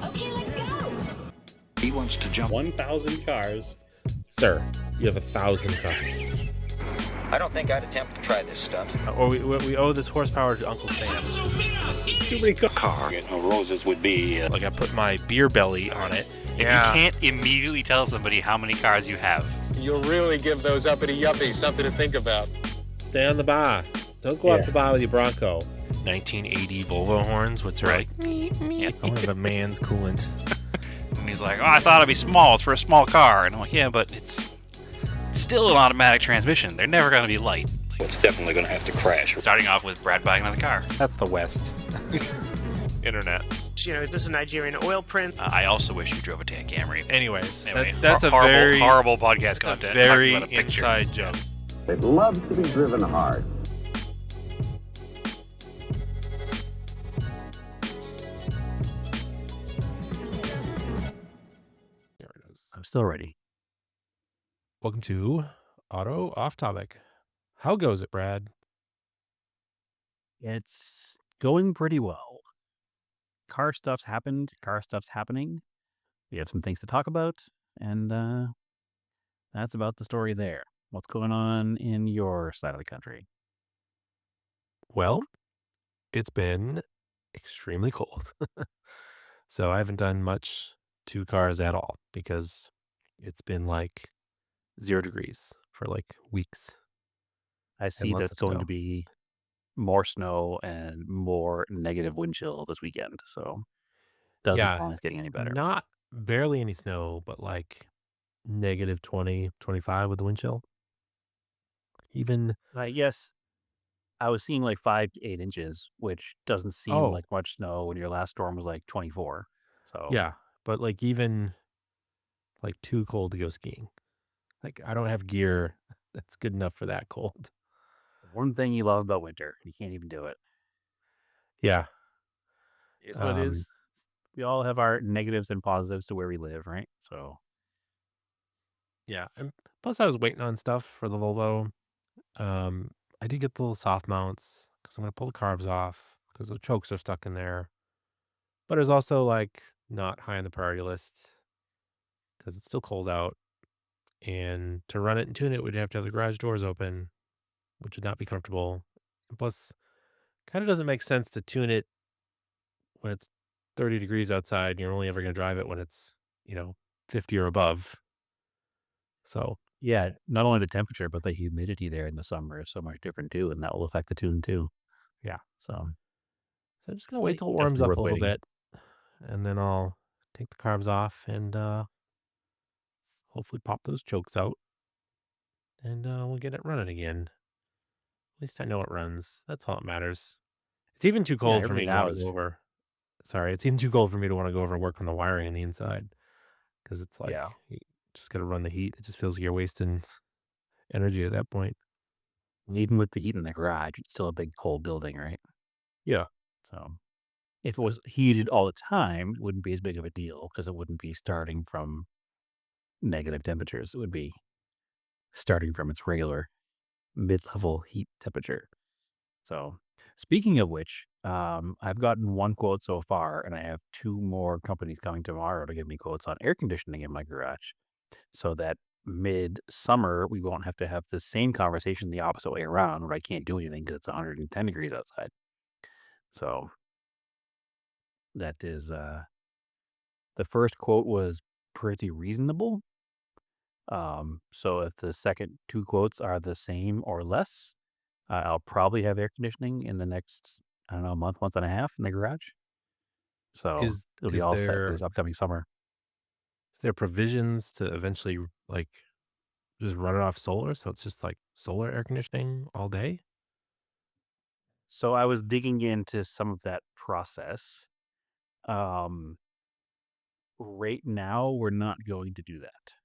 Okay, let's go. He wants to jump. 1,000 cars. Sir, you have 1,000 cars. I don't think I'd attempt to try this stunt. Or we owe this horsepower to Uncle Sam. Too many cars. Car. Roses would be. Like I put my beer belly on it. If you can't immediately tell somebody how many cars you have, You'll really give those uppity yuppies something to think about. Stay on the bar. Don't go off the bar with your Bronco. 1980 Volvo horns, which are like, I want a man's coolant. and he's like, "Oh, I thought it'd be small. It's for a small car." And I'm like, "Yeah, but it's still an automatic transmission. They're never going to be light." It's definitely going to have to crash. Starting off with Brad buying another car. That's the West. Internet. Is this a Nigerian oil print? I also wish you drove a tan Camry. Anyways, Anyway, that's a horrible, very horrible podcast content. very Talking about a picture. inside joke. It loves to be driven hard. There it is. I'm still ready. Welcome to Auto Off Topic. How goes it, Brad? It's going pretty well. Car stuff's happened. Car stuff's happening. We have some things to talk about, and that's about the story there. What's going on in your side of the country? Well, it's been extremely cold. So I haven't done much to cars at all because it's been like 0 degrees for like weeks. I see lots there's of going snow. to be more snow and more negative wind chill this weekend, so doesn't Yeah, sound like it's getting any better. Not barely any snow, but like negative 20, 25 with the wind chill. Even, I guess I was seeing like 5 to 8 inches, which doesn't seem Oh. like much snow when your last storm was like 24. So yeah, but like even like too cold to go skiing. Like I don't have gear that's good enough for that cold. one thing you love about winter, you can't even do it. Yeah. It's what it is. We all have our negatives and positives to where we live, right? So Yeah. And plus I was waiting on stuff for the Volvo. I did get the little soft mounts because I'm going to pull the carbs off because the chokes are stuck in there. But it's also like not high on the priority list because it's still cold out. And to run it and tune it, we'd have to have the garage doors open, which would not be comfortable. And plus, kind of doesn't make sense to tune it when it's 30 degrees outside and you're only ever going to drive it when it's, 50 or above. So, yeah, not only the temperature, but the humidity there in the summer is so much different too, and that will affect the tune too. Yeah. So I'm just going to wait till it warms definitely up worth a little waiting. bit. And then I'll take the carbs off and hopefully pop those chokes out. And we'll get it running again. At least I know it runs. That's all that matters. It's even too cold for me everything to now want to is- go over. Sorry, it's even too cold for me to want to go over and work on the wiring on the inside. Because it's like, Yeah. you just got to run the heat. It just feels like you're wasting energy at that point. And even with the heat in the garage, it's still a big cold building, right? Yeah. So if it was heated all the time, it wouldn't be as big of a deal because it wouldn't be starting from negative temperatures. It would be starting from its regular mid-level heat temperature. So speaking of which, I've gotten one quote so far, and I have 2 more companies coming tomorrow to give me quotes on air conditioning in my garage, so that mid-summer we won't have to have the same conversation the opposite way around, where I can't do anything because it's 110 degrees outside. So that is the first quote was pretty reasonable. So if the second 2 quotes are the same or less, I'll probably have air conditioning in the next, I don't know, month and a half in the garage. So it'll be is all set for there- this upcoming summer. Is there provisions to eventually like just run it off solar? So it's just like solar air conditioning all day? So I was digging into some of that process. Right now, we're not going to do that.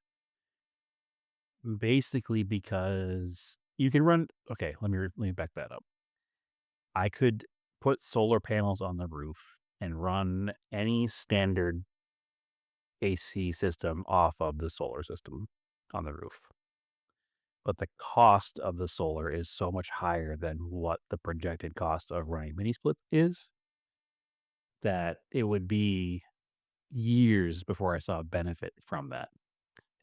Basically, because you can run. Okay, let me back that up. I could put solar panels on the roof and run any standard AC system off of the solar system on the roof. but the cost of the solar is so much higher than what the projected cost of running mini split is that it would be years before I saw a benefit from that.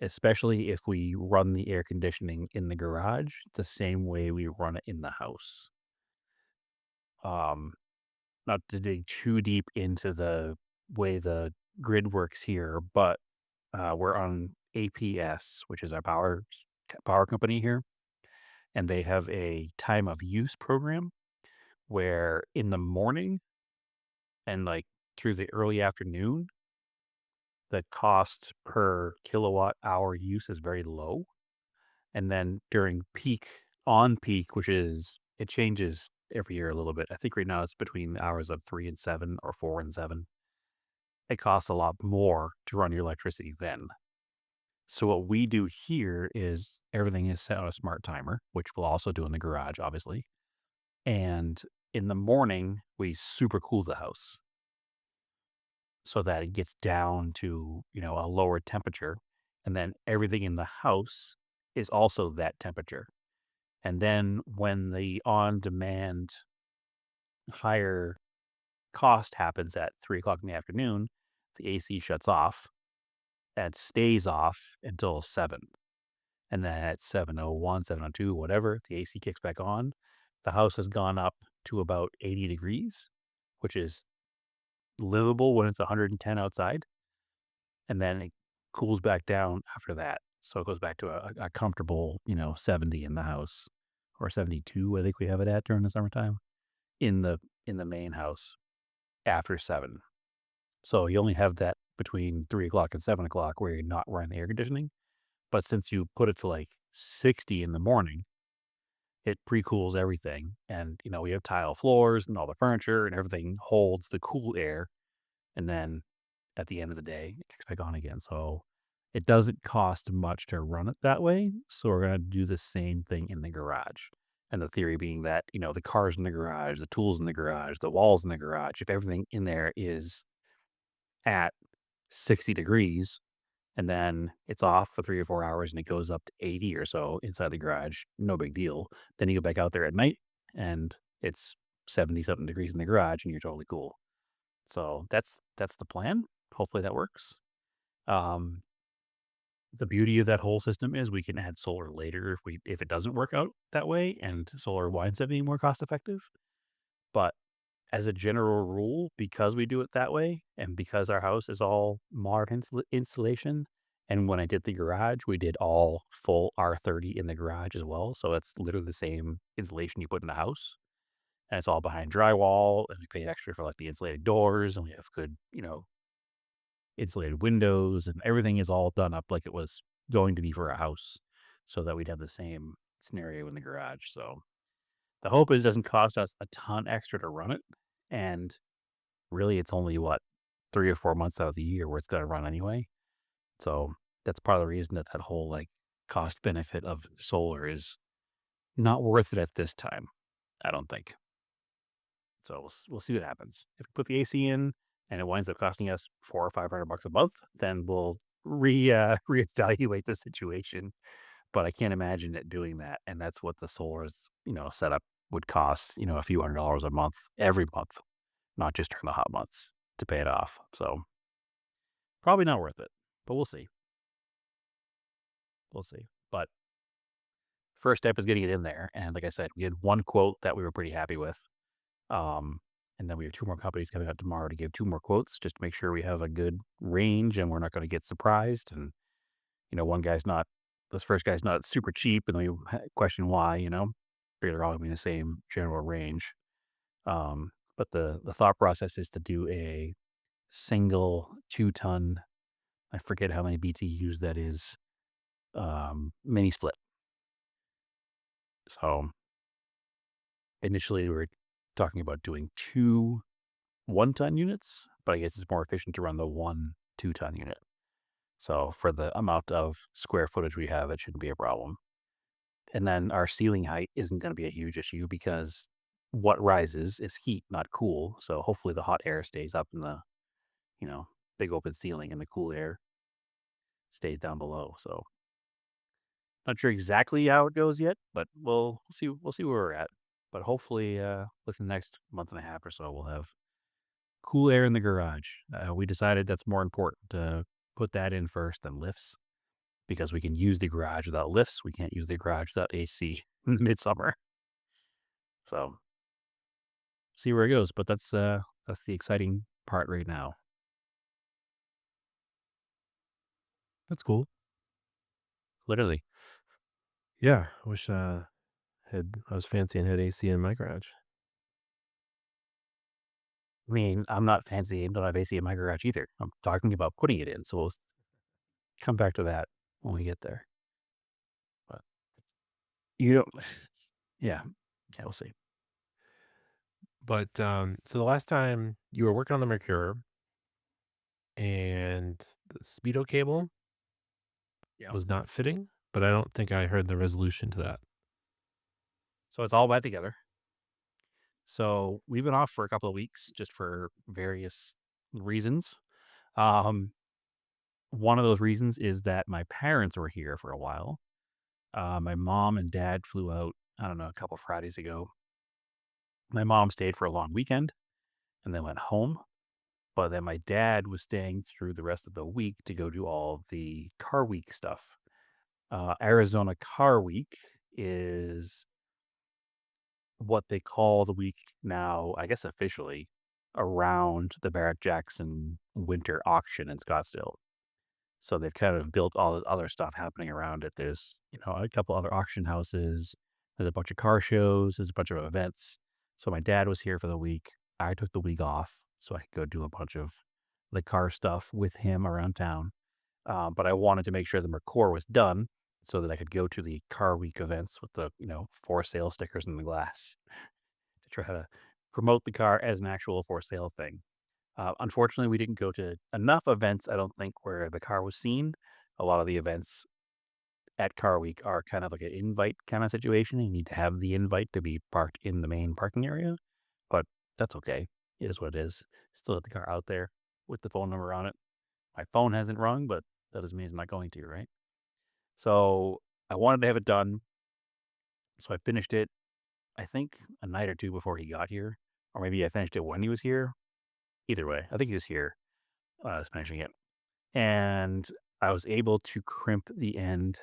Especially if we run the air conditioning in the garage the same way we run it in the house. Um, Not to dig too deep into the way the grid works here, but we're on APS, which is our power company here, and they have a time of use program where in the morning and like through the early afternoon, the cost per kilowatt hour use is very low. And then during peak, on peak, which is, it changes every year a little bit. I think right now it's between the hours of 3 and 7 or 4 and 7. It costs a lot more to run your electricity then. So what we do here is everything is set on a smart timer, which we'll also do in the garage, obviously. And in the morning, we super cool the house so that it gets down to, a lower temperature. And then everything in the house is also that temperature. And then when the on-demand higher cost happens at 3 o'clock in the afternoon, the AC shuts off and stays off until 7. And then at 7:01, 7:02, whatever, the AC kicks back on. The house has gone up to about 80 degrees, which is livable when it's 110 outside. And then it cools back down after that. So it goes back to a comfortable, 70 in the house, or 72, I think we have it at during the summertime, in the main house after 7. So you only have that between 3 o'clock and 7 o'clock where you're not running the air conditioning. But since you put it to like 60 in the morning, it pre-cools everything. And, we have tile floors and all the furniture and everything holds the cool air. And then at the end of the day, it kicks back on again. So it doesn't cost much to run it that way. So we're going to do the same thing in the garage. And the theory being that, the cars in the garage, the tools in the garage, the walls in the garage, if everything in there is at 60 degrees and then it's off for 3 or 4 hours and it goes up to 80 or so inside the garage, no big deal. Then you go back out there at night and it's 70 something degrees in the garage and you're totally cool. So that's the plan. Hopefully that works. The beauty of that whole system is we can add solar later if it doesn't work out that way and solar winds up being more cost effective. But as a general rule, because we do it that way and because our house is all modern insulation, and when I did the garage, we did all full R30 in the garage as well. So it's literally the same insulation you put in the house. And it's all behind drywall, and we paid extra for like the insulated doors, and we have good, insulated windows, and everything is all done up like it was going to be for a house so that we'd have the same scenario in the garage. So the hope is it doesn't cost us a ton extra to run it. And really, it's only 3 or 4 months out of the year where it's going to run anyway. So that's part of the reason that whole like cost benefit of solar is not worth it at this time, I don't think. So we'll see what happens. If we put the AC in and it winds up costing us $400 or $500 a month, then we'll reevaluate the situation. But I can't imagine it doing that, and that's what the solar's setup would cost. A few $100s a month every month, not just during the hot months to pay it off. So probably not worth it, but we'll see. We'll see. But first step is getting it in there, and like I said, we had one quote that we were pretty happy with. And then we have 2 more companies coming out tomorrow to give 2 more quotes just to make sure we have a good range and we're not going to get surprised. And, this first guy's not super cheap, and then we question why, figure they're all going to be in the same general range. But the thought process is to do a single 2-ton, I forget how many BTUs that is, mini split. So initially we were talking about doing 2 1-ton units, but I guess it's more efficient to run the 1 2-ton unit. So for the amount of square footage we have, it shouldn't be a problem. And then our ceiling height isn't going to be a huge issue because what rises is heat, not cool. So hopefully the hot air stays up in the, big open ceiling, and the cool air stays down below. So Not sure exactly how it goes yet, but we'll see. We'll see where we're at. But hopefully, within the next month and a half or so, we'll have cool air in the garage. We decided that's more important to put that in first than lifts because we can use the garage without lifts. We can't use the garage without AC in midsummer. So see where it goes. But that's the exciting part right now. That's cool. Literally. Yeah, I wish I was fancy and had AC in my garage. I mean, I'm not fancy and don't have AC in my garage either. I'm talking about putting it in. So we'll come back to that when we get there. But you don't, yeah, we'll see. But so the last time you were working on the Mercure and the Speedo cable Yeah. was not fitting, but I don't think I heard the resolution to that. So it's all back together. So we've been off for a couple of weeks just for various reasons. One of those reasons is that my parents were here for a while. My mom and dad flew out, I don't know, a couple Fridays ago. My mom stayed for a long weekend and then went home. But then my dad was staying through the rest of the week to go do all the Car Week stuff. Arizona Car Week is what they call the week now, I guess officially, around the Barrett Jackson winter auction in Scottsdale. So they've kind of built all this other stuff happening around it. There's, a couple other auction houses. There's a bunch of car shows. There's a bunch of events. So my dad was here for the week. I took the week off so I could go do a bunch of the car stuff with him around town. But I wanted to make sure the Mercure was done so that I could go to the Car Week events with the, for sale stickers in the glass to try to promote the car as an actual for sale thing. Unfortunately, we didn't go to enough events, I don't think, where the car was seen. A lot of the events at Car Week are kind of like an invite kind of situation. You need to have the invite to be parked in the main parking area, but that's okay. It is what it is. Still have the car out there with the phone number on it. My phone hasn't rung, but that doesn't mean it's not going to, right? So I wanted to have it done. So I finished it, I think, a night or two before he got here. Or maybe I finished it when he was here. Either way, I think he was here when I was finishing it. And I was able to crimp the end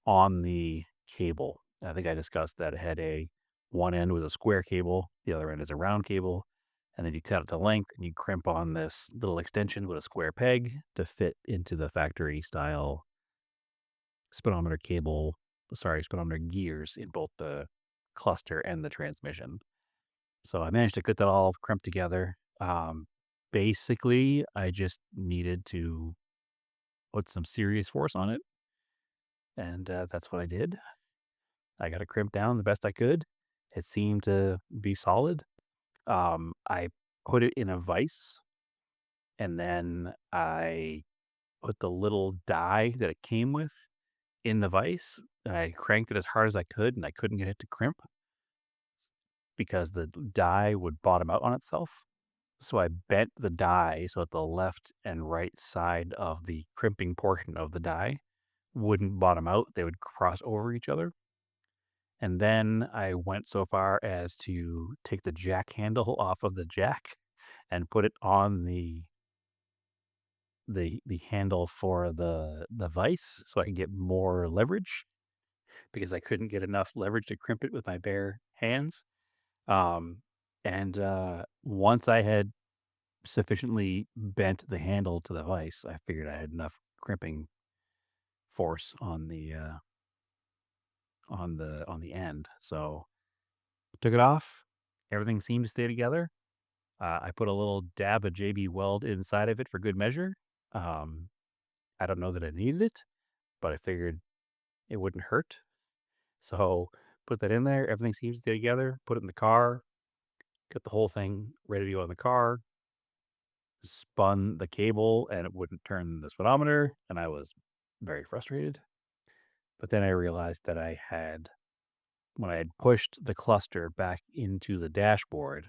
on the cable. I think I discussed that it had one end was a square cable, the other end is a round cable. And then you cut it to length and you crimp on this little extension with a square peg to fit into the factory style speedometer gears in both the cluster and the transmission. So I managed to get that all crimped together. Basically, I just needed to put some serious force on it. And that's what I did. I got it crimped down the best I could. It seemed to be solid. I put it in a vise, and then I put the little die that it came with in the vise, and I cranked it as hard as I could, and I couldn't get it to crimp because the die would bottom out on itself. So I bent the die so that the left and right side of the crimping portion of the die wouldn't bottom out. They would cross over each other. And then I went so far as to take the jack handle off of the jack and put it on the handle for the vise so I can get more leverage because I couldn't get enough leverage to crimp it with my bare hands. And once I had sufficiently bent the handle to the vise, I figured I had enough crimping force on the end. So took it off. Everything seemed to stay together. I put a little dab of JB Weld inside of it for good measure. I don't know that I needed it, but I figured it wouldn't hurt. So put that in there. Everything seems to stay together. Put it in the car. Got the whole thing ready to go in the car. Spun the cable and it wouldn't turn the speedometer, and I was very frustrated. But then I realized that when I had pushed the cluster back into the dashboard,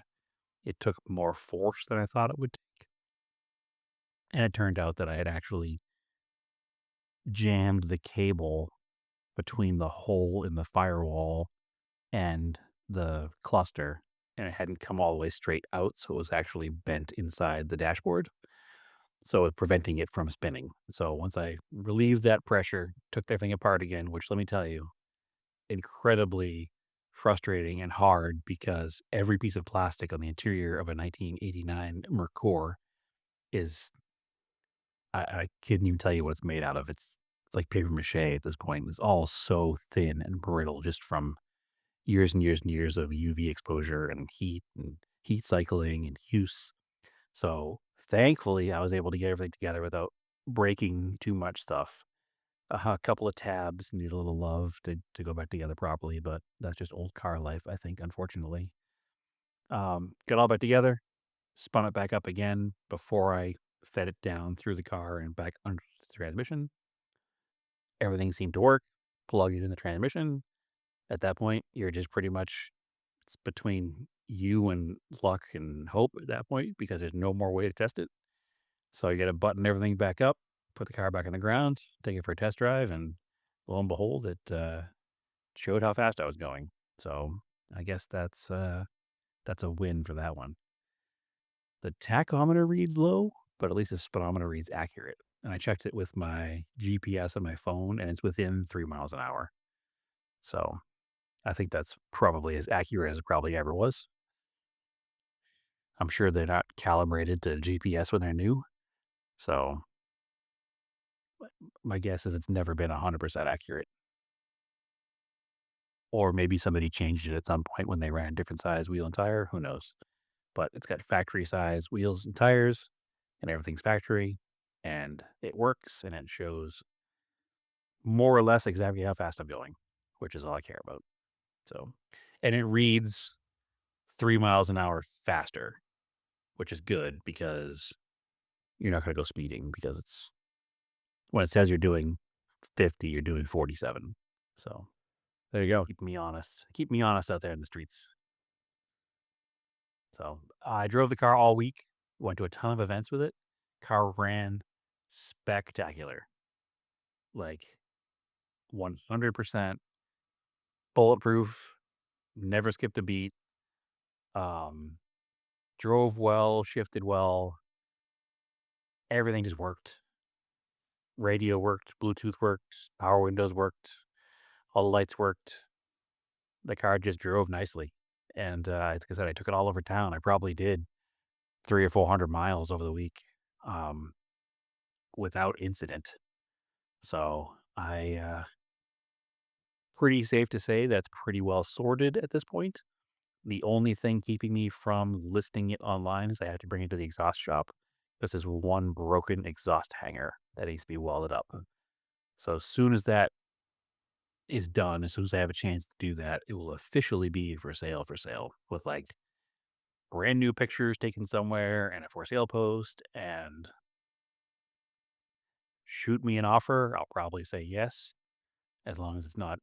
it took more force than I thought it would take. And it turned out that I had actually jammed the cable between the hole in the firewall and the cluster, and it hadn't come all the way straight out, so it was actually bent inside the dashboard. So it's preventing it from spinning. So once I relieved that pressure, took everything apart again, which let me tell you, incredibly frustrating and hard because every piece of plastic on the interior of a 1989 Mercor is, I couldn't even tell you what it's made out of. It's like paper mache at this point. It's all so thin and brittle just from years and years and years of UV exposure and heat cycling and use. So thankfully, I was able to get everything together without breaking too much stuff. A couple of tabs need a little love to go back together properly, but that's just old car life, I think, unfortunately. Got all back together, spun it back up again before I fed it down through the car and back under the transmission. Everything seemed to work. Plugged it in the transmission. At that point, you're just pretty much, it's between you and luck and hope at that point because there's no more way to test it. So you got to button everything back up, put the car back on the ground, take it for a test drive, and lo and behold, it showed how fast I was going. So I guess that's a win for that one. The tachometer reads low, but at least the speedometer reads accurate. And I checked it with my GPS on my phone, and it's within 3 miles an hour. So I think that's probably as accurate as it probably ever was. I'm sure they're not calibrated to GPS when they're new. So my guess is it's never been 100% accurate. Or maybe somebody changed it at some point when they ran a different size wheel and tire. Who knows? But it's got factory size wheels and tires, and everything's factory, and it works, and it shows more or less exactly how fast I'm going, which is all I care about. So, and it reads 3 miles an hour faster, which is good because you're not going to go speeding because it's, when it says you're doing 50, you're doing 47. So there you go. Keep me honest. Keep me honest out there in the streets. So I drove the car all week, went to a ton of events with it. Car ran spectacular. Like 100% bulletproof, never skipped a beat. Drove well, shifted well. Everything just worked. Radio worked, Bluetooth worked, power windows worked, all the lights worked. The car just drove nicely. And like I said, I took it all over town. I probably did 300 or 400 miles over the week without incident. So pretty safe to say that's pretty well sorted at this point. The only thing keeping me from listing it online is I have to bring it to the exhaust shop. This is one broken exhaust hanger that needs to be welded up. So as soon as that is done, as soon as I have a chance to do that, it will officially be for sale with like brand new pictures taken somewhere and a for sale post, and shoot me an offer. I'll probably say yes, as long as it's not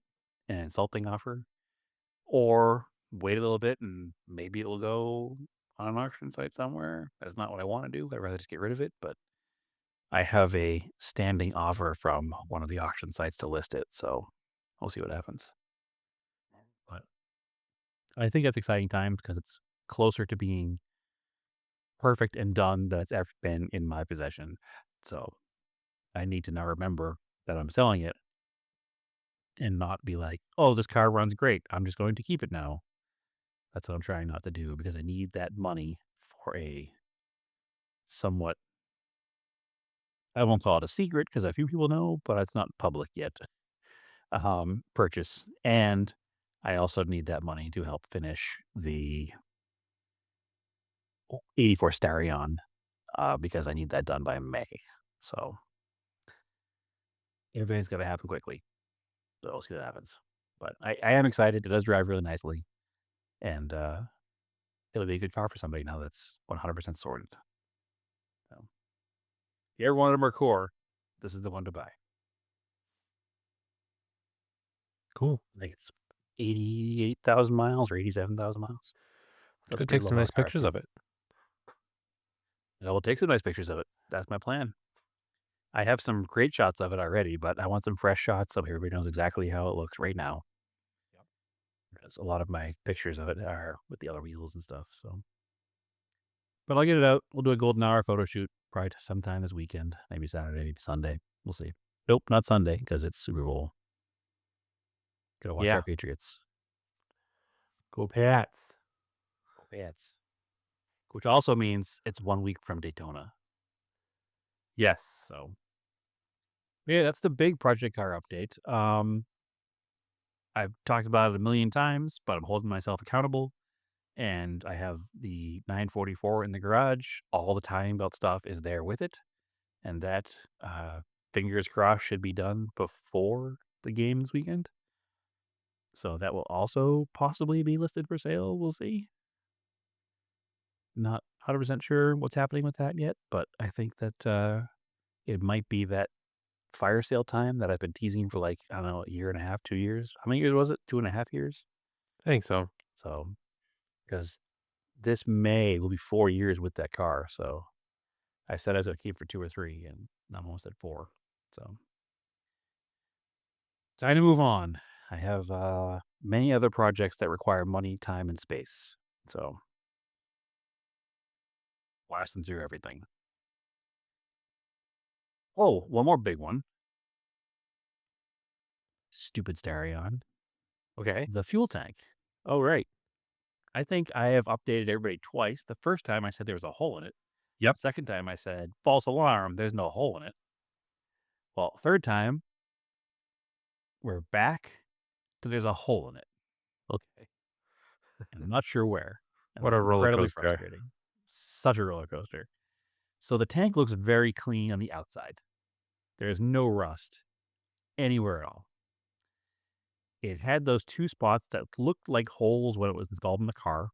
an insulting offer, or wait a little bit and maybe it'll go on an auction site somewhere. That's not what I want to do. I'd rather just get rid of it, but I have a standing offer from one of the auction sites to list it, so we'll see what happens. But I think that's exciting time because it's closer to being perfect and done than it's ever been in my possession. So I need to now remember that I'm selling it and not be like, oh, this car runs great, I'm just going to keep it now. That's what I'm trying not to do because I need that money for a somewhat, I won't call it a secret because a few people know, but it's not public yet, purchase. And I also need that money to help finish the 84 Starion because I need that done by May. So everything's got to happen quickly. So we'll see what happens. But I am excited. It does drive really nicely. And it'll be a good car for somebody now that's 100% sorted. So, if you ever wanted a Mercor, this is the one to buy. Cool. I think it's 88,000 miles or 87,000 miles. Let's go take some nice pictures of it. I will take some nice pictures of it. That's my plan. I have some great shots of it already, but I want some fresh shots so everybody knows exactly how it looks right now. Because a lot of my pictures of it are with the other wheels and stuff. So, but I'll get it out. We'll do a golden hour photo shoot probably sometime this weekend, maybe Saturday, maybe Sunday. We'll see. Nope, not Sunday because it's Super Bowl. Gotta watch Yeah. our Patriots. Go Pats. Go Pats. Which also means it's 1 week from Daytona. Yes. So, yeah, that's the big project car update. I've talked about it a million times, but I'm holding myself accountable. And I have the 944 in the garage. All the timing belt stuff is there with it. And that, fingers crossed, should be done before the game this weekend. So that will also possibly be listed for sale. We'll see. Not 100% sure what's happening with that yet, but I think that it might be that fire sale time that I've been teasing for like, I don't know, a year and a half, 2 years. How many years was it? 2.5 years? I think so. So, because this May will be 4 years with that car. So I said I was going to keep for 2 or 3, and I'm almost at 4. So time to move on. I have many other projects that require money, time, and space. So blasting through everything. Oh, one more big one. Stupid Starion. Okay. The fuel tank. Oh, right. I think I have updated everybody twice. The first time I said there was a hole in it. Yep. Second time I said, false alarm, there's no hole in it. Well, third time, we're back to there's a hole in it. Okay. And I'm not sure where. And What a that's roller incredibly coaster. frustrating. Such a roller coaster. So the tank looks very clean on the outside. There's no rust anywhere at all. It had those 2 spots that looked like holes when it was installed in the car.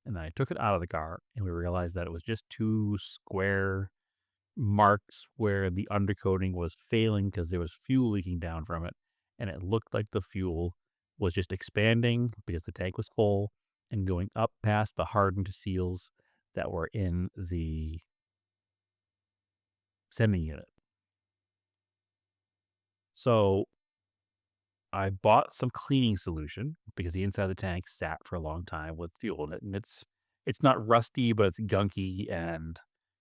And then I took it out of the car and we realized that it was just 2 square marks where the undercoating was failing because there was fuel leaking down from it. And it looked like the fuel was just expanding because the tank was full and going up past the hardened seals that were in the sending unit. So I bought some cleaning solution because the inside of the tank sat for a long time with fuel in it, and it's not rusty, but it's gunky, and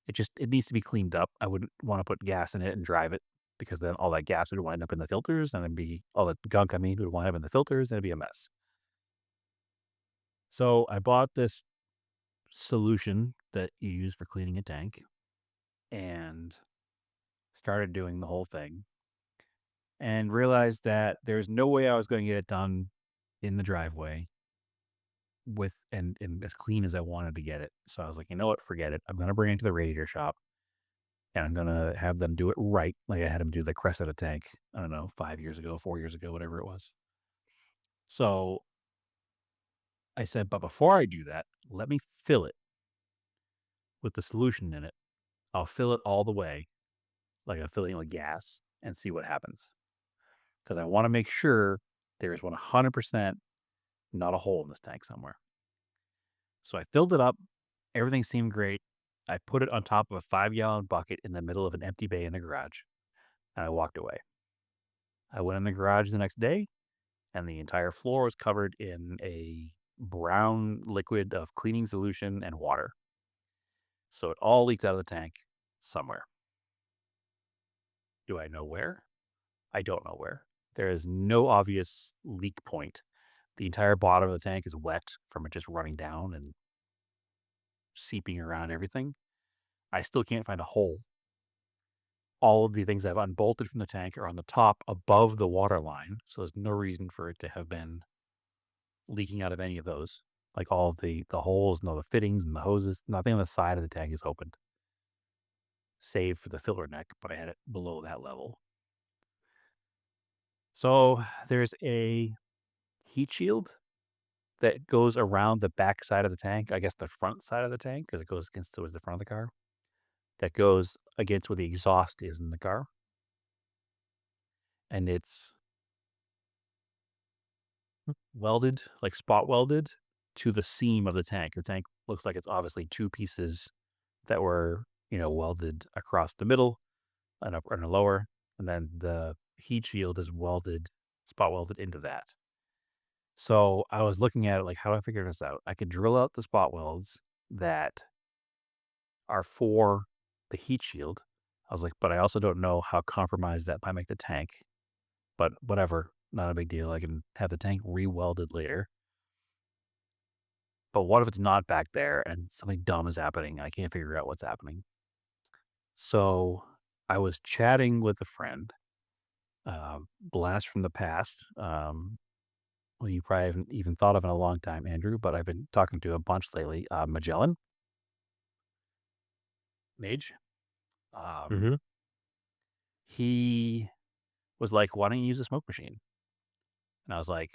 it needs to be cleaned up. I wouldn't want to put gas in it and drive it because then all that gas would wind up in the filters, and it'd be all that gunk. I mean, would wind up in the filters, and it'd be a mess. So I bought this solution that you use for cleaning a tank, and started doing the whole thing. And realized that there's no way I was going to get it done in the driveway with and as clean as I wanted to get it. So I was like, you know what, forget it. I'm going to bring it to the radiator shop and I'm going to have them do it right. Like I had them do the Cressida tank, I don't know, 5 years ago, 4 years ago, whatever it was. So I said, but before I do that, let me fill it with the solution in it. I'll fill it all the way, like I'm filling it with gas, and see what happens. Because I want to make sure there is 100% not a hole in this tank somewhere. So I filled it up. Everything seemed great. I put it on top of a 5-gallon bucket in the middle of an empty bay in the garage, and I walked away. I went in the garage the next day, and the entire floor was covered in a brown liquid of cleaning solution and water. So it all leaked out of the tank somewhere. Do I know where? I don't know where. There is no obvious leak point. The entire bottom of the tank is wet from it just running down and seeping around everything. I still can't find a hole. All of the things I've unbolted from the tank are on the top above the water line, so there's no reason for it to have been leaking out of any of those. Like all of the holes and all the fittings and the hoses, nothing on the side of the tank is opened. Save for the filler neck, but I had it below that level. So there's a heat shield that goes around the back side of the tank, I guess the front side of the tank, because it goes against towards the front of the car. That goes against where the exhaust is in the car. And it's welded, like spot welded, to the seam of the tank. The tank looks like it's obviously 2 pieces that were, welded across the middle. an upper and a lower, and then the heat shield is spot welded into that. So I was looking at it like, how do I figure this out? I could drill out the spot welds that are for the heat shield. I was like, but I also don't know how compromised that might make the tank. But whatever, not a big deal. I can have the tank re-welded later. But what if it's not back there and something dumb is happening and I can't figure out what's happening? So I was chatting with a friend, blast from the past. Well, you probably haven't even thought of in a long time, Andrew, but I've been talking to a bunch lately. Magellan, Mage. Mm-hmm. He was like, why don't you use a smoke machine? And I was like,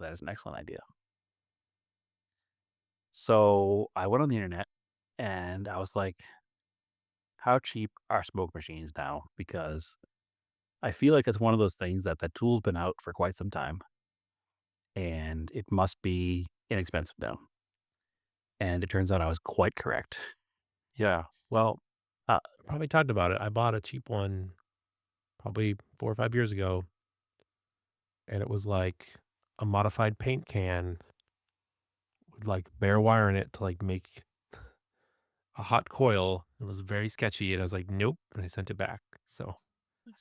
that is an excellent idea. So I went on the internet and I was like, how cheap are smoke machines now? Because I feel like it's one of those things that the tool's been out for quite some time and it must be inexpensive now. And it turns out I was quite correct. Yeah. Well, Uh, probably talked about it. I bought a cheap one probably 4 or 5 years ago, and it was like a modified paint can with like bare wire in it to like make a hot coil. It was very sketchy, and I was like, nope, and I sent it back. So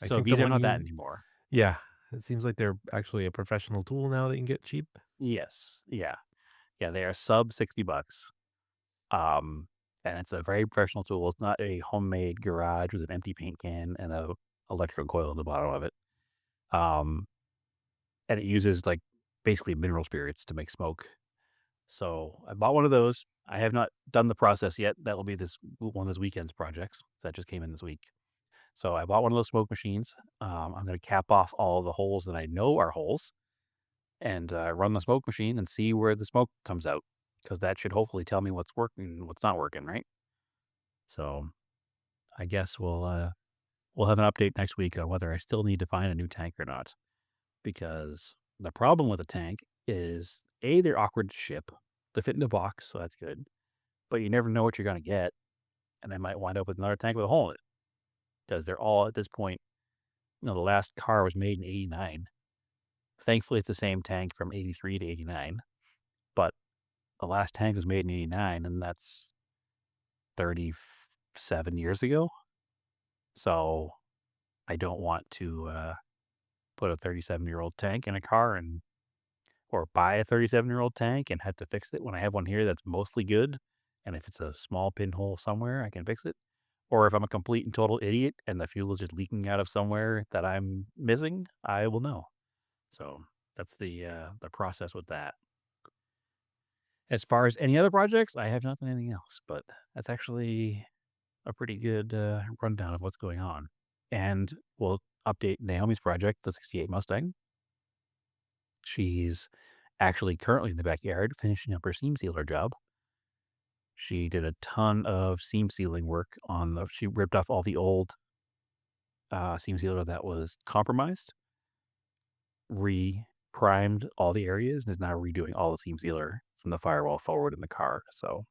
I So think these the are one not that you, anymore. yeah, it seems like they're actually a professional tool now that you can get cheap. Yes. Yeah. Yeah. They are sub $60. And it's a very professional tool. It's not a homemade garage with an empty paint can and a electrical coil at the bottom of it. Um, and it uses like basically mineral spirits to make smoke. So I bought one of those. I have not done the process yet. That will be one of this weekend's projects that just came in this week. So I bought one of those smoke machines. I'm going to cap off all the holes that I know are holes and run the smoke machine and see where the smoke comes out, because that should hopefully tell me what's working and what's not working, right? So I guess we'll have an update next week on whether I still need to find a new tank or not. Because the problem with a tank is they're awkward to ship. They fit in a box, so that's good. But you never know what you're gonna get, and I might wind up with another tank with a hole in it. Because they're all at this point, the last car was made in '89. Thankfully, it's the same tank from '83 to '89. But the last tank was made in '89, and that's 37 years ago. So I don't want to put a 37-year-old tank in a car or buy a 37-year-old tank and have to fix it when I have one here that's mostly good. And if it's a small pinhole somewhere, I can fix it. Or if I'm a complete and total idiot and the fuel is just leaking out of somewhere that I'm missing, I will know. So that's the process with that. As far as any other projects, I have not done anything else, but that's actually a pretty good rundown of what's going on. And we'll update Naomi's project, the 68 Mustang. She's actually currently in the backyard finishing up her seam sealer job. She did a ton of seam sealing work she ripped off all the old seam sealer that was compromised, re-primed all the areas, and is now redoing all the seam sealer from the firewall forward in the car. So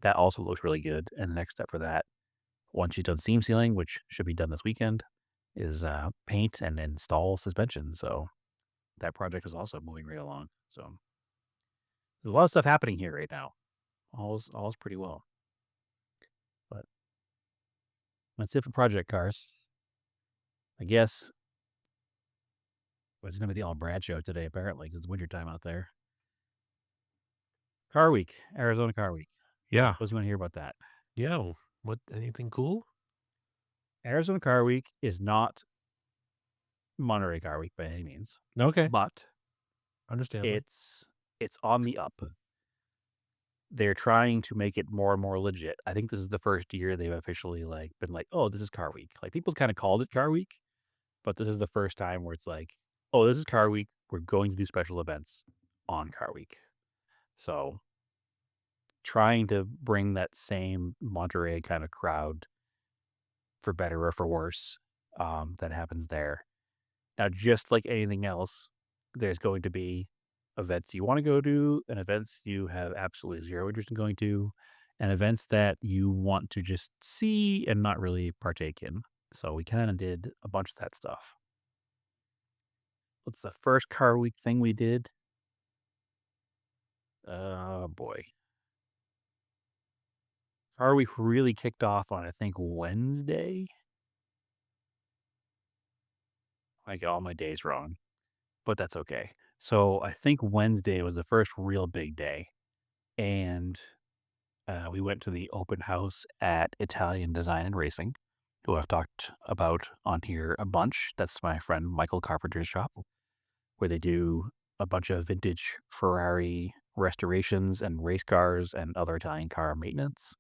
that also looks really good. And the next step for that, once she's done seam sealing, which should be done this weekend, is paint and install suspension. So that project is also moving right along. So there's a lot of stuff happening here right now. All's pretty well. But that's it for project cars. I guess it's going to be the all Brad show today, apparently, because it's wintertime out there. Car Week, Arizona Car Week. Yeah. What's you want to hear about that? Yeah. What? Anything cool? Arizona Car Week is not Monterey Car Week by any means, Okay. but Understandable. it's on the up. They're trying to make it more and more legit. I think this is the first year they've officially been like, oh, this is Car Week. Like, people kind of called it Car Week, but this is the first time where it's like, oh, this is Car Week. We're going to do special events on Car Week. So trying to bring that same Monterey kind of crowd, for better or for worse, that happens there. Now, just like anything else, there's going to be events you want to go to and events you have absolutely zero interest in going to and events that you want to just see and not really partake in. So we kind of did a bunch of that stuff. What's the first car week thing we did? Oh boy. Car week really kicked off on, I think, Wednesday. I get all my days wrong, but that's okay. So I think Wednesday was the first real big day. And we went to the open house at Italian Design and Racing, who I've talked about on here a bunch. That's my friend Michael Carpenter's shop, where they do a bunch of vintage Ferrari restorations and race cars and other Italian car maintenance.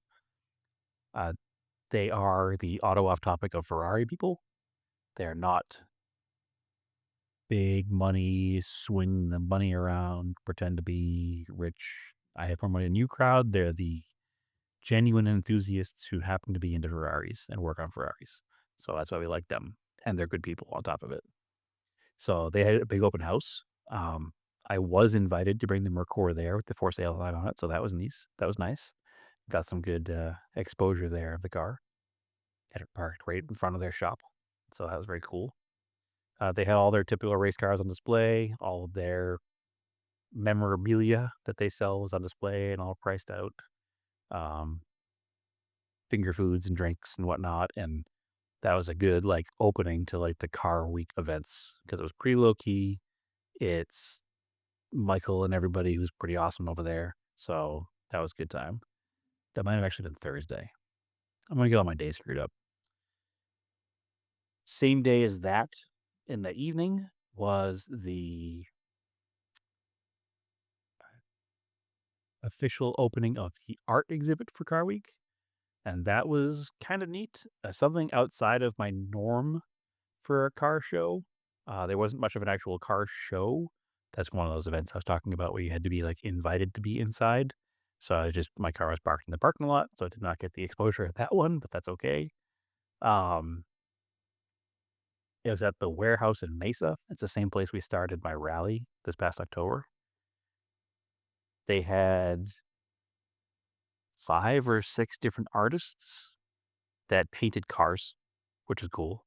They are the auto off topic of Ferrari people. They're not big money, swing the money around, pretend to be rich. I have more money than you crowd. They're the genuine enthusiasts who happen to be into Ferraris and work on Ferraris. So that's why we like them. And they're good people on top of it. So they had a big open house. I was invited to bring the Mercor there with the for sale sign on it. So that was nice. Got some good exposure there of the car. Had it parked right in front of their shop. So that was very cool. They had all their typical race cars on display. All of their memorabilia that they sell was on display and all priced out. Finger foods and drinks and whatnot. And that was a good opening to the car week events because it was pretty low key. It's Michael and everybody who's pretty awesome over there. So that was a good time. That might have actually been Thursday. I'm going to get all my days screwed up. Same day as that, in the evening, was the official opening of the art exhibit for Car Week. And that was kind of neat. Something outside of my norm for a car show. There wasn't much of an actual car show. That's one of those events I was talking about where you had to be invited to be inside. So my car was parked in the parking lot, so I did not get the exposure at that one, but that's okay. It was at the warehouse in Mesa. It's the same place we started my rally this past October. They had 5 or 6 different artists that painted cars, which is cool.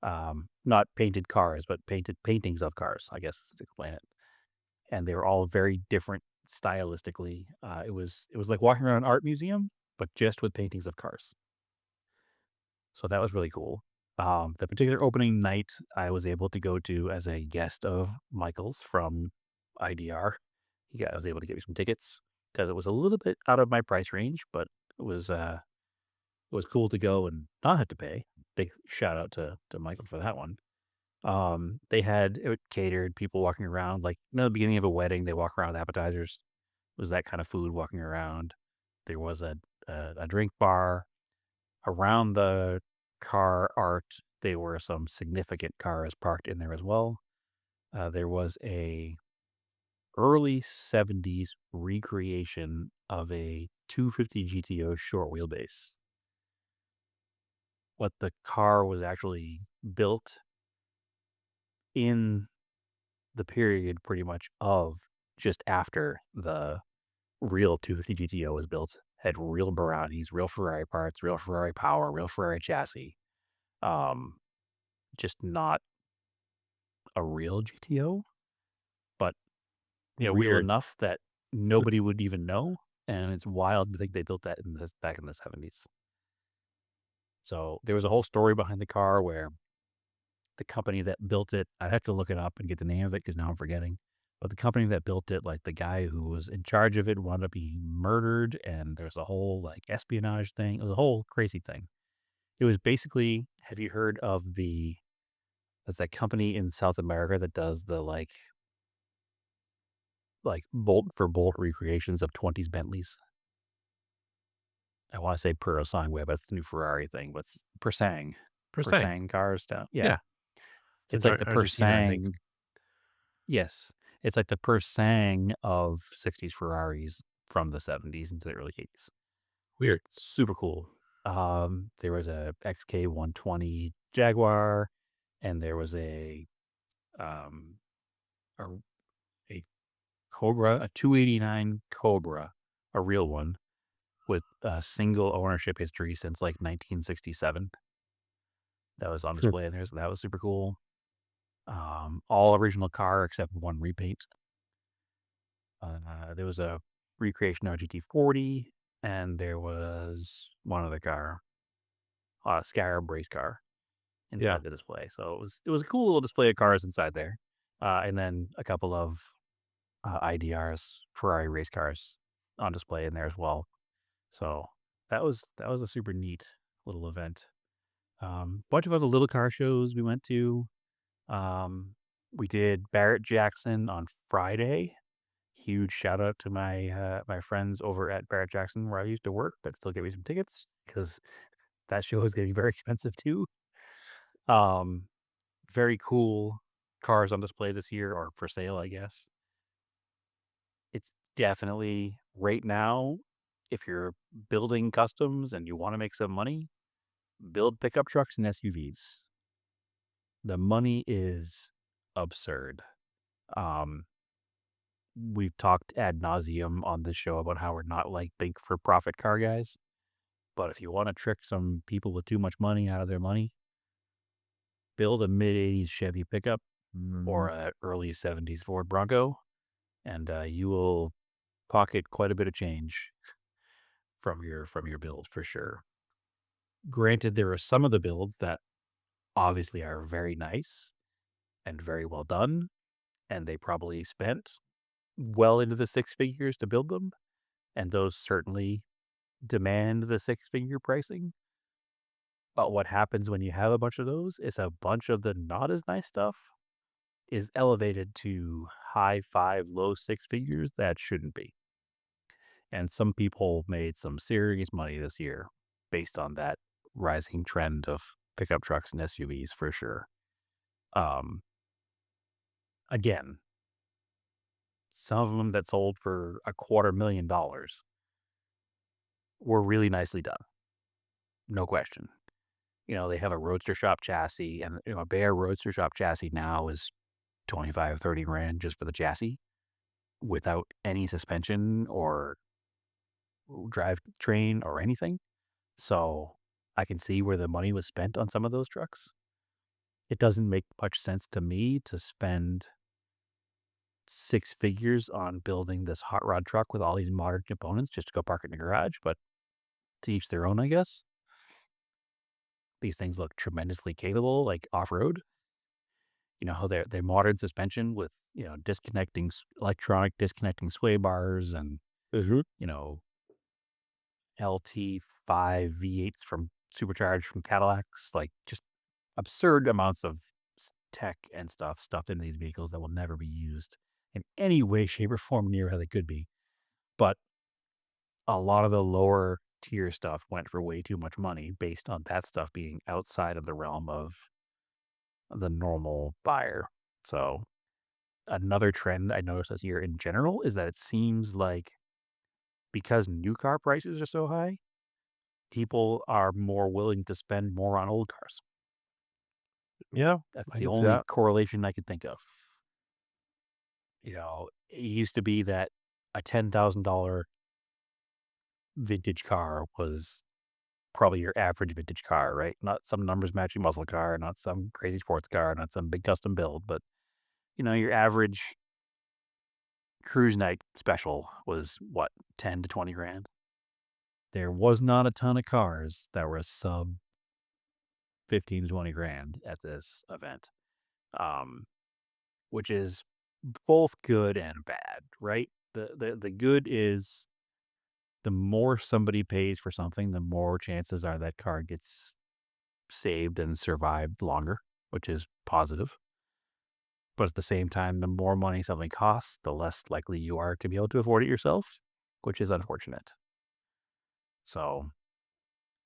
Not painted cars, but painted paintings of cars, I guess, to explain it. And they were all very different stylistically. It was like walking around an art museum, but just with paintings of cars. So that was really cool. The particular opening night I was able to go to as a guest of Michael's from IDR. I was able to get me some tickets because it was a little bit out of my price range, but it was cool to go and not have to pay. Big shout out to Michael for that one. They had it catered, people walking around at the beginning of a wedding. They walk around with appetizers. It was that kind of food walking around. There was a drink bar around the car art. There were some significant cars parked in there as well. There was a early 70s recreation of a 250 GTO short wheelbase. What the car was actually built in the period pretty much of just after the real 250 GTO was built. Had real Baranis, real Ferrari parts, real Ferrari power, real Ferrari chassis. Just not a real GTO, but real weird. enough that nobody would even know. And it's wild to think they built that back in the 70s. So there was a whole story behind the car where the company that built it, I'd have to look it up and get the name of it because now I'm forgetting. But the company that built it, the guy who was in charge of it wound up being murdered, and there's a whole espionage thing. It was a whole crazy thing. It was basically, have you heard of that's that company in South America that does the bolt for bolt recreations of 20s Bentleys? I want to say Purosangue, but it's the new Ferrari thing. But it's Persang cars down. Yeah. It's like the Persang. Yes. It's like the Persang of 60s Ferraris from the 70s into the early 80s. Weird. Super cool. There was a XK120 Jaguar, and there was a Cobra, a 289 Cobra, a real one, with a single ownership history since 1967. that was on display in there, so that was super cool. All original car except one repaint. There was a recreation of a GT40, and there was one other car, a Scarab race car inside Yeah. the display. So it was a cool little display of cars inside there, and then a couple of IDRs, Ferrari race cars, on display in there as well. So that was a super neat little event. Bunch of other little car shows we went to. We did Barrett Jackson on Friday. Huge shout out to my my friends over at Barrett Jackson where I used to work that still gave me some tickets because that show is getting very expensive too. Very cool cars on display this year, or for sale, I guess. It's definitely right now, if you're building customs and you want to make some money, build pickup trucks and SUVs. The money is absurd. We've talked ad nauseum on this show about how we're not like big for profit car guys. But if you want to trick some people with too much money out of their money, build a mid-'80s Chevy pickup or a early 70s Ford Bronco, and you will pocket quite a bit of change from your build for sure. Granted, there are some of the builds that obviously are very nice and very well done, and they probably spent well into the six figures to build them, and those certainly demand the six-figure pricing. But what happens when you have a bunch of those is a bunch of the not as nice stuff is elevated to high five, low six figures that shouldn't be. And some people made some serious money this year based on that rising trend of pickup trucks and SUVs for sure. Again, some of them that sold for $250,000 were really nicely done. No question. You know, they have a Roadster Shop chassis, and a bare Roadster Shop chassis now is 25, 30 grand just for the chassis without any suspension or drivetrain or anything. So I can see where the money was spent on some of those trucks. It doesn't make much sense to me to spend six figures on building this hot rod truck with all these modern components just to go park it in the garage, but to each their own, I guess. These things look tremendously capable, like off-road. You know, how they're modern suspension with, electronic disconnecting sway bars and, LT5 V8s from supercharged from Cadillacs, like just absurd amounts of tech and stuff stuffed into these vehicles that will never be used in any way, shape, or form near how they could be. But a lot of the lower tier stuff went for way too much money based on that stuff being outside of the realm of the normal buyer. So another trend I noticed this year in general is that it seems like because new car prices are so high, people are more willing to spend more on old cars. Yeah. That's I the can see only that. correlation I could think of. It used to be that a $10,000 vintage car was probably your average vintage car, right? Not some numbers matching muscle car, not some crazy sports car, not some big custom build, but your average cruise night special was what, 10 to 20 grand. There was not a ton of cars that were sub 15 to 20 grand at this event, which is both good and bad, right? The good is the more somebody pays for something, the more chances are that car gets saved and survived longer, which is positive. But at the same time, the more money something costs, the less likely you are to be able to afford it yourself, which is unfortunate. So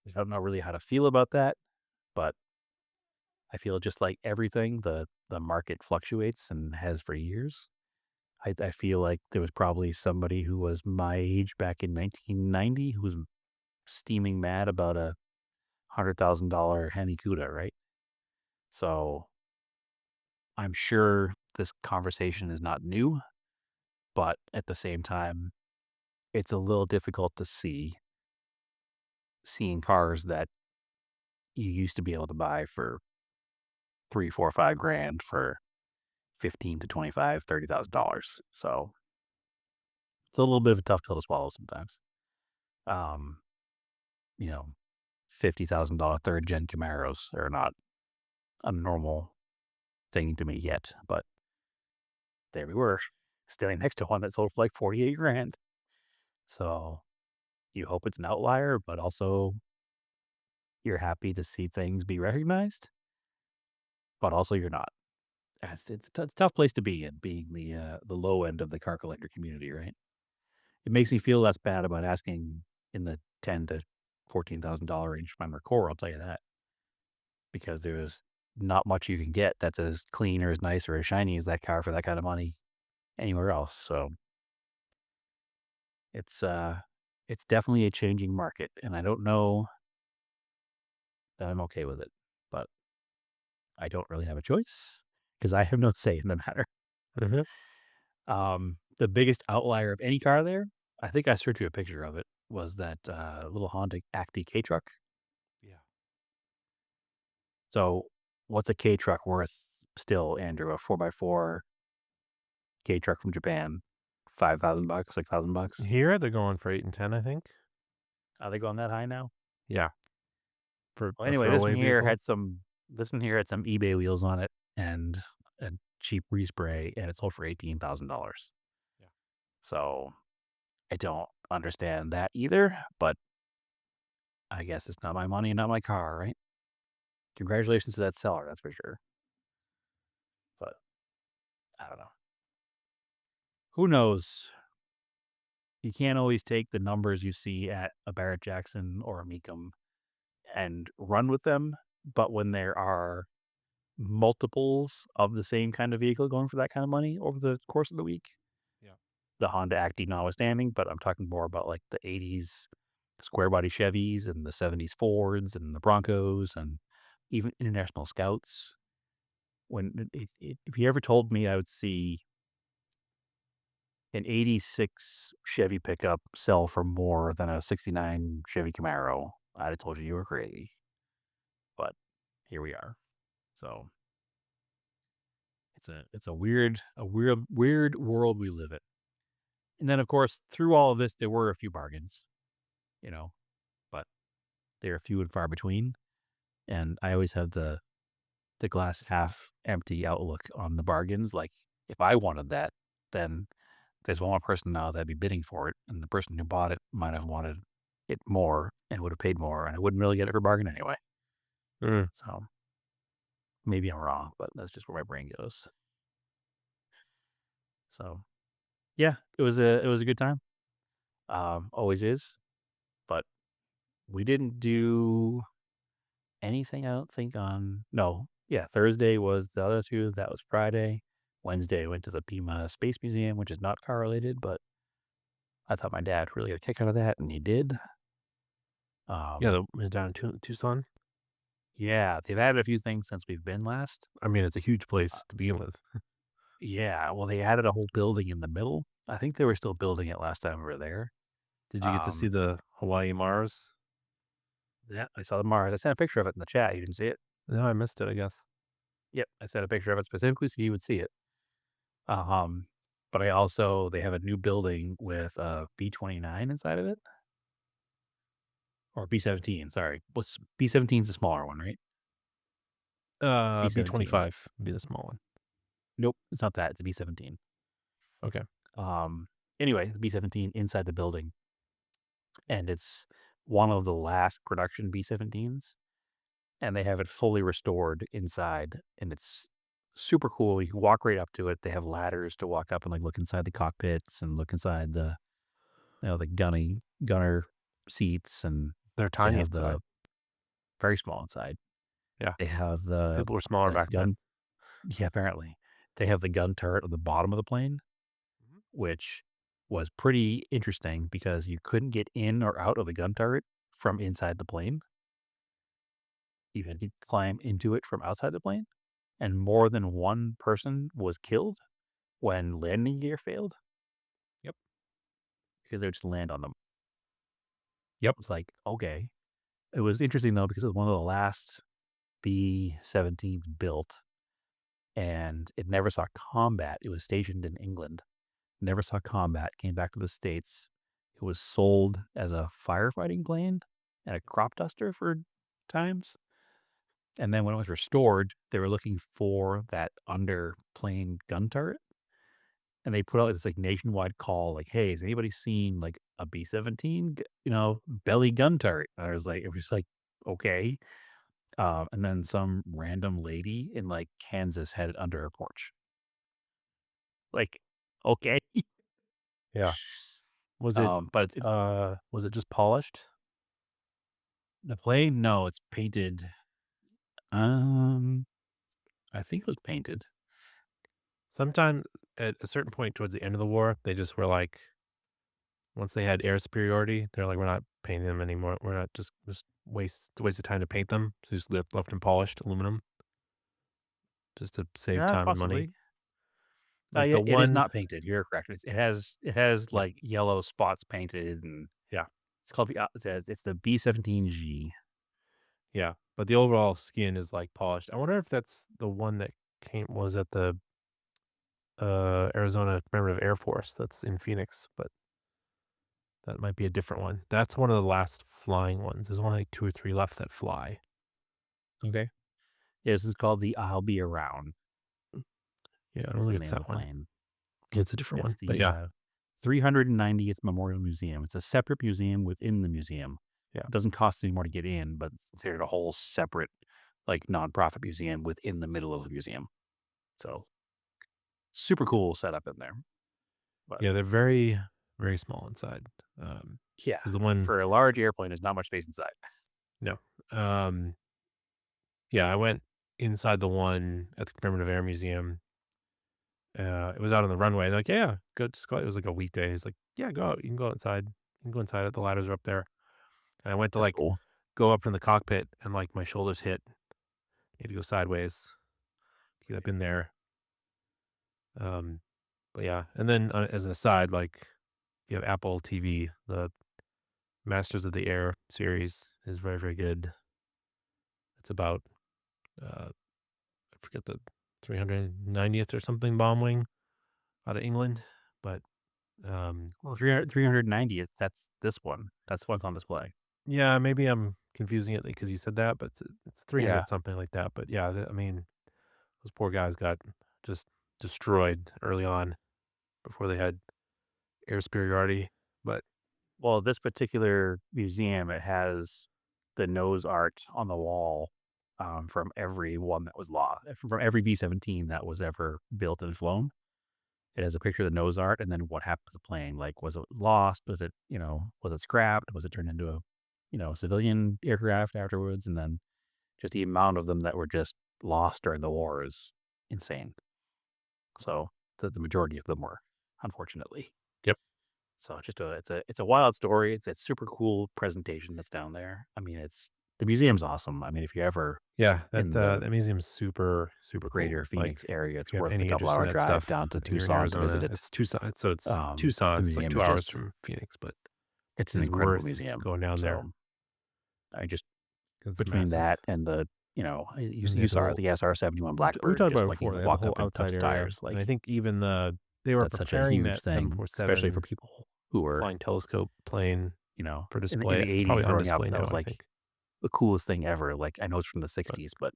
I don't know really how to feel about that, but I feel just like everything, the market fluctuates and has for years. I feel like there was probably somebody who was my age back in 1990 who was steaming mad about a $100,000 Hemi Cuda, right? So I'm sure this conversation is not new, but at the same time, it's a little difficult to seeing cars that you used to be able to buy for 3, 4, 5 grand for 15 to 25, $30,000. So it's a little bit of a tough pill to swallow sometimes. Um, you know, $50,000 third gen Camaros are not a normal thing to me yet, but there we were, standing next to one that sold for like 48 grand. So you hope it's an outlier, but also you're happy to see things be recognized, but also you're not. It's a tough place to be in, being the low end of the car collector community, right? It makes me feel less bad about asking in the $10,000 to $14,000 range for my Mercor, I'll tell you that, because there's not much you can get that's as clean or as nice or as shiny as that car for that kind of money anywhere else. So it's definitely a changing market, and I don't know that I'm okay with it, but I don't really have a choice because I have no say in the matter. The biggest outlier of any car there, I think I showed you a picture of it, was that little Honda Acti K-Truck. Yeah. So what's a K-Truck worth still, Andrew? A 4x4 K-Truck from Japan, $5,000, $6,000? Here they're going for 8 and 10, I think. Are they going that high now? Yeah. For Well, a anyway, this throwaway one here vehicle. had some eBay wheels on it and a cheap respray, and it sold for $18,000. Yeah. So I don't understand that either, but I guess it's not my money, not my car, right? Congratulations to that seller, that's for sure. But I don't know. Who knows? You can't always take the numbers you see at a Barrett Jackson or a Mecum and run with them, but when there are multiples of the same kind of vehicle going for that kind of money over the course of the week, Yeah. the Honda Acti notwithstanding, but I'm talking more about like the 80s square body Chevys and the 70s Fords and the Broncos and even International Scouts. If you ever told me I would see an 86 Chevy pickup sell for more than a 69 Chevy Camaro, I'd have told you were crazy. But here we are. So it's a weird world we live in. And then of course, through all of this, there were a few bargains, but they're few and far between. And I always have the glass half empty outlook on the bargains. Like if I wanted that, then there's one more person now that'd be bidding for it, and the person who bought it might have wanted it more and would have paid more, and I wouldn't really get it for bargain anyway. So maybe I'm wrong, but that's just where my brain goes. So yeah, it was a good time. Always is, but we didn't do anything, I don't think, Thursday was the other two. That was Friday. Wednesday, I went to the Pima Space Museum, which is not car related, but I thought my dad really had a kick out of that, and he did. Yeah, down in Tucson. Yeah, they've added a few things since we've been last. I mean, it's a huge place to begin with. Yeah, well, they added a whole building in the middle. I think they were still building it last time we were there. Did you get to see the Hawaii Mars? Yeah, I saw the Mars. I sent a picture of it in the chat. You didn't see it? No, I missed it, I guess. Yep, I sent a picture of it specifically so you would see it. But they have a new building with a B-29 inside of it. Or B-17, sorry. B-17 is the smaller one, right? B-25 would be the small one. Nope, it's not that. It's a B-17. Okay. Anyway, the B-17 inside the building. And it's one of the last production B-17s. And they have it fully restored inside. And it's super cool. You can walk right up to it. They have ladders to walk up and like look inside the cockpits and look inside the gunner seats, and they're tiny inside. Very small inside. Yeah. They have the people were smaller back then. Yeah, apparently. They have the gun turret at the bottom of the plane, which was pretty interesting because you couldn't get in or out of the gun turret from inside the plane. You had to climb into it from outside the plane, and more than one person was killed when landing gear failed. Yep. Because they would just land on them. Yep. It's like, okay. It was interesting though because it was one of the last B-17s built, and it never saw combat. It was stationed in England, never saw combat. Came back to the States. It was sold as a firefighting plane and a crop duster for times. And then when it was restored, they were looking for that underplane gun turret. And they put out this like nationwide call, like, "Hey, has anybody seen like a B-17, belly gun turret?" And it was like, okay. And then some random lady in like Kansas had it under her porch. Like, okay. Yeah. Was it But it's was it just polished? the plane. No, it's painted. I think it was painted. Sometime at a certain point towards the end of the war, they just were like, once they had air superiority, they're like, we're not painting them anymore. We're not just waste of time to paint them. So just left them polished aluminum, just to save Yeah, time and money. possibly. Like Yeah, the it is one, not painted. You're correct. It has Yeah. like yellow spots painted, and Yeah. it's called it's the B-17G. Yeah, but the overall skin is like polished. I wonder if that's the one that was at the Arizona Commemorative Air Force that's in Phoenix, but that might be a different one. That's one of the last flying ones. There's only like 2 or 3 left that fly. Okay. Yeah, this is called the I'll Be Around. Yeah, I don't That's the think it's name of that the one. plane. It's a different one, It's but the yeah. 390th Memorial Museum. It's a separate museum within the museum. Yeah. It doesn't cost any more to get in, but it's considered a whole separate, like, nonprofit museum within the middle of the museum. So, super cool setup in there. But Yeah, they're very, very small inside. yeah, 'Cause the one for a large airplane, there's not much space inside. No. Yeah, I went inside the one at the Commemorative Air Museum. It was out on the runway. They're like, "Yeah, go just go." It was like a weekday. He's like, "Yeah, go out. You can go outside. You can go inside. The ladders are up there." And I went to That's like cool. go up from the cockpit, and like my shoulders hit. Need to go sideways to get up in there. But yeah, and then as an aside, like you have Apple TV, the Masters of the Air series is very, very good. It's about I forget the 390th or something bomb wing out of England, but Well, 390th, that's this one. That's what's on display. yeah, maybe I'm confusing it because you said that, but it's 300 Yeah. something like that. But yeah, I mean, those poor guys got just destroyed early on before they had air superiority. But Well, this particular museum, it has the nose art on the wall from every one that was lost, from every B-17 that was ever built and flown. It has a picture of the nose art and then what happened to the plane. Like, was it lost? Was it, was it scrapped? Was it turned into a civilian aircraft afterwards? And then just the amount of them that were just lost during the war is insane. So the majority of them were, unfortunately. Yep. So it's a wild story. It's a super cool presentation that's down there. I mean, the museum's awesome. I mean, if you ever yeah, in the that museum's super, super cool. greater Phoenix Like, area, it's if you have worth any a couple interest in hour that drive stuff, down to and you're in Tucson to Arizona, visit it. it's Tucson. So it's The Tucson. It's like museum 2 is hours just from Phoenix, but it's an it's incredible worth museum. going down there. So I just 'cause it's between massive. that and the And they you have the saw whole- the SR-71 we Blackbird, talked just about it like you before. They have walk a whole up and outside touch area, tires. and I Like, think even they were that's such a preparing huge that thing, 747 especially for people who are, flying telescope plane for in display. the It's 80s probably on growing up, display that now, was I like think. the coolest thing ever. Like, I know it's from the 60s, but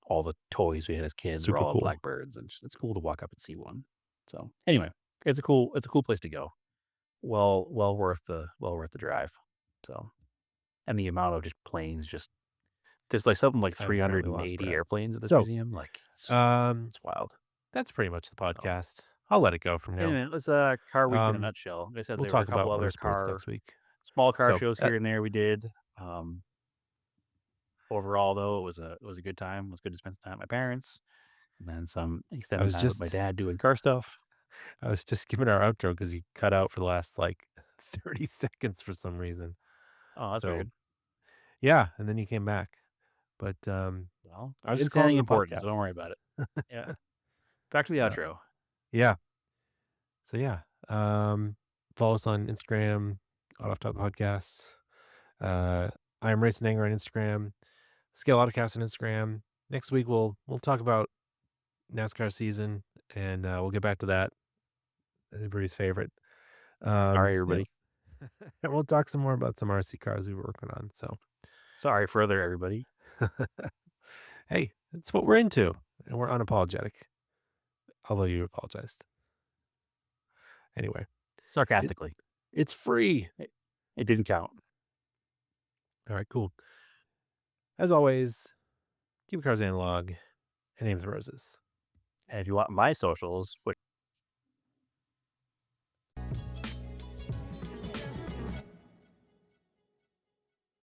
all the toys we had as kids were Super all cool. Blackbirds, and it's cool to walk up and see one. So anyway, it's a cool place to go. Well worth the drive. So, and the amount of just planes, there's like something like I've apparently lost 380 track. airplanes at this So, museum. Like, it's wild. that's pretty much the podcast. I'll let it go from now. Anyway, let's car week in a Um, nutshell. Like I said, We'll there were a talk about couple other motorsports next week. small car So, shows here and there we did. Overall, though, it was a good time. It was good to spend some time with my parents, and then some extended was time with my just- dad doing car stuff. I was just giving our outro because you cut out for the last like 30 seconds for some reason. Oh, that's So, weird. Yeah, and then you came back. But Well, I was it's just calling anything it a important, so podcast. don't worry about it. Yeah. Back to the outro. Yeah. So yeah, follow us on Instagram, Off Top Podcasts. I'm Racing Anger on Instagram. Scale Autocast on Instagram. Next week we'll talk about NASCAR season, and we'll get back to that. Everybody's favorite. Sorry, Yeah. everybody. And we'll talk some more about some RC cars we were working on. So, Sorry further, everybody. hey, it's what we're into, and we're unapologetic. Although you apologized. Anyway, Sarcastically. it's free. It didn't count. All right, cool. As always, keep your cars analog and aim for roses. And if you want my socials, which